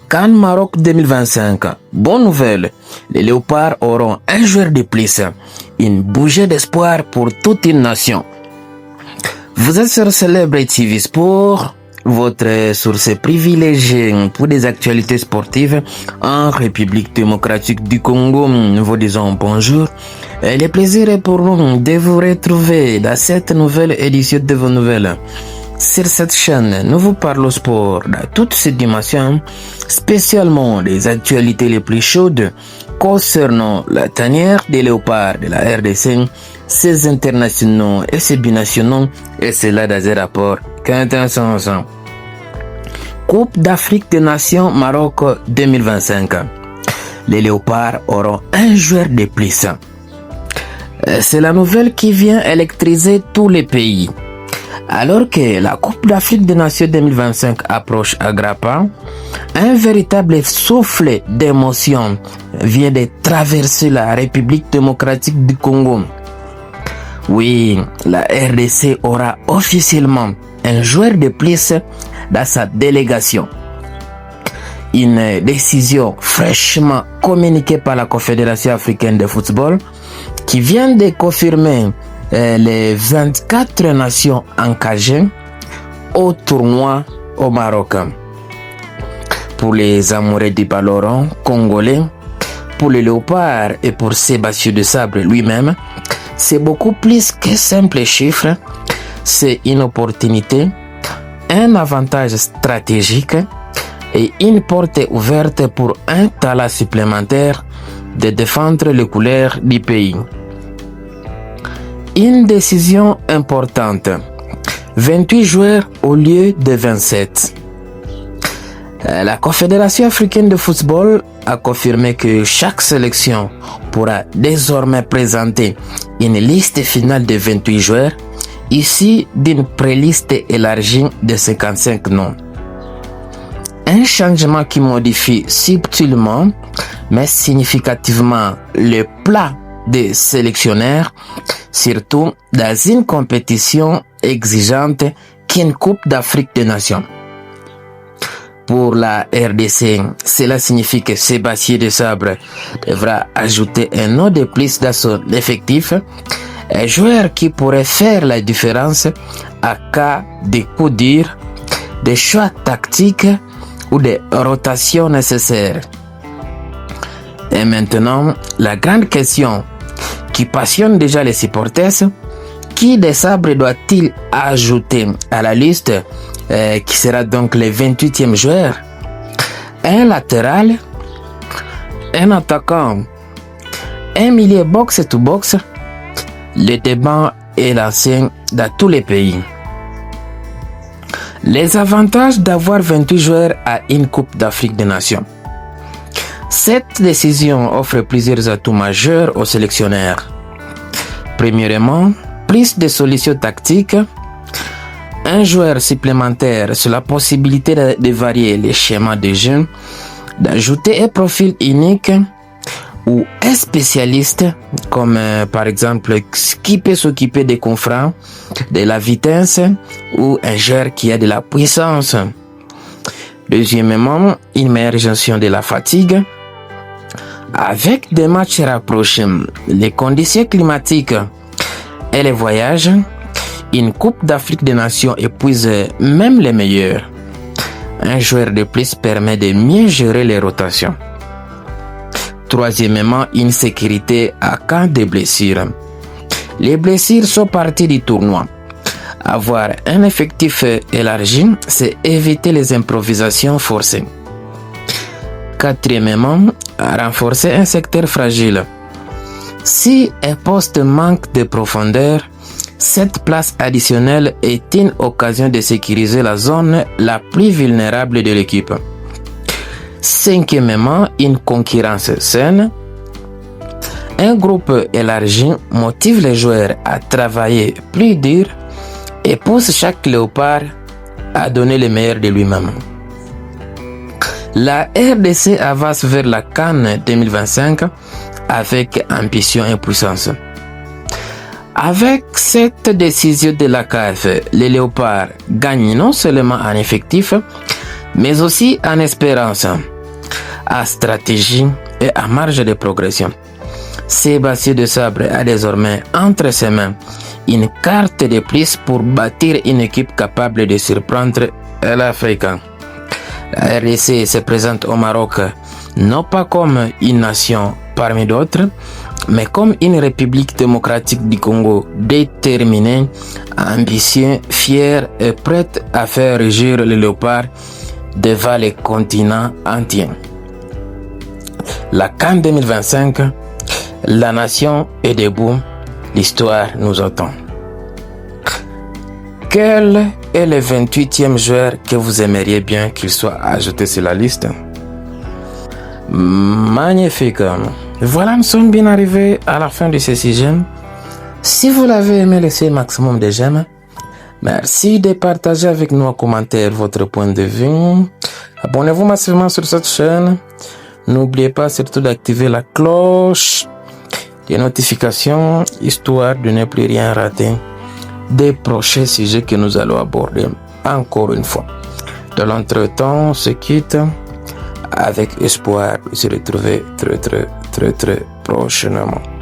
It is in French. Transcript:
CAN Maroc 2025. Bonne nouvelle, les Léopards auront un joueur de plus. Une bougie d'espoir pour toute une nation. Vous êtes sur Célèbre TV Sport, votre source privilégiée pour des actualités sportives en République démocratique du Congo. Nous vous disons bonjour. Le plaisir est pour nous de vous retrouver dans cette nouvelle édition de vos nouvelles. Sur cette chaîne, nous vous parlons sport dans toutes ses dimensions, spécialement des actualités les plus chaudes concernant la tanière des léopards de la RDC, ses internationaux et ses binationaux, et cela dans un rapport quintessentiel. Coupe d'Afrique des Nations Maroc 2025. Les léopards auront un joueur de plus. C'est la nouvelle qui vient électriser tous les pays. Alors que la Coupe d'Afrique des Nations 2025 approche à grands pas, un véritable souffle d'émotion vient de traverser la République démocratique du Congo. Oui, la RDC aura officiellement un joueur de plus dans sa délégation. Une décision fraîchement communiquée par la Confédération africaine de football qui vient de confirmer les 24 nations engagées au tournoi au Maroc. Pour les amoureux du ballon rond congolais, pour les léopards et pour Sébastien Desabre lui-même, c'est beaucoup plus que simple chiffre. C'est une opportunité, un avantage stratégique et une porte ouverte pour un talent supplémentaire de défendre les couleurs du pays. Une décision importante. 28 joueurs au lieu de 27. La Confédération africaine de football a confirmé que chaque sélection pourra désormais présenter une liste finale de 28 joueurs, issue d'une préliste élargie de 55 noms. Un changement qui modifie subtilement mais significativement le plat des sélectionneurs, surtout dans une compétition exigeante qu'une Coupe d'Afrique des Nations. Pour la RDC, cela signifie que Sébastien Desabre devra ajouter un nom de plus dans son effectif, un joueur qui pourrait faire la différence à cas de coups durs, des choix tactiques ou des rotations nécessaires. Et maintenant, la grande question qui passionne déjà les supporters, qui Desabre doit-il ajouter à la liste qui sera donc le 28e joueur? Un latéral, un attaquant, un milieu box-to-box. Le débat est lancé dans tous les pays. Les avantages d'avoir 28 joueurs à une Coupe d'Afrique des Nations. Cette décision offre plusieurs atouts majeurs aux sélectionneurs. Premièrement, plus de solutions tactiques, un joueur supplémentaire sur la possibilité de varier les schémas de jeu, d'ajouter un profil unique ou un spécialiste comme par exemple qui peut s'occuper des coups francs, de la vitesse ou un joueur qui a de la puissance. Deuxièmement, une meilleure gestion de la fatigue. Avec des matchs rapprochés, les conditions climatiques et les voyages, une Coupe d'Afrique des Nations épuise même les meilleurs. Un joueur de plus permet de mieux gérer les rotations. Troisièmement, une sécurité à cas de blessures. Les blessures sont parties du tournoi. Avoir un effectif élargi, c'est éviter les improvisations forcées. Quatrièmement, renforcer un secteur fragile. Si un poste manque de profondeur, cette place additionnelle est une occasion de sécuriser la zone la plus vulnérable de l'équipe. Cinquièmement, une concurrence saine. Un groupe élargi motive les joueurs à travailler plus dur et pousse chaque léopard à donner le meilleur de lui-même. La RDC avance vers la CAN 2025 avec ambition et puissance. Avec cette décision de la CAF, les léopards gagnent non seulement en effectif, mais aussi en espérance. à stratégie et à marge de progression. Sébastien Desabre a désormais entre ses mains une carte de plus pour bâtir une équipe capable de surprendre l'Afrique. La RDC se présente au Maroc non pas comme une nation parmi d'autres, mais comme une république démocratique du Congo déterminée, ambitieuse, fière et prête à faire rugir le léopard devant les continents entiers. La CAN 2025, la nation est debout, l'histoire nous attend. Quel est le 28e joueur que vous aimeriez bien qu'il soit ajouté sur la liste? Magnifique. Voilà, nous sommes bien arrivés à la fin de ce sujet. Si vous l'avez aimé, laissez un maximum de j'aime. Merci de partager avec nous en commentaire votre point de vue. Abonnez-vous massivement sur cette chaîne. N'oubliez pas surtout d'activer la cloche des notifications, histoire de ne plus rien rater des prochains sujets que nous allons aborder encore une fois. De l'entretemps, on se quitte avec espoir de se retrouver très prochainement.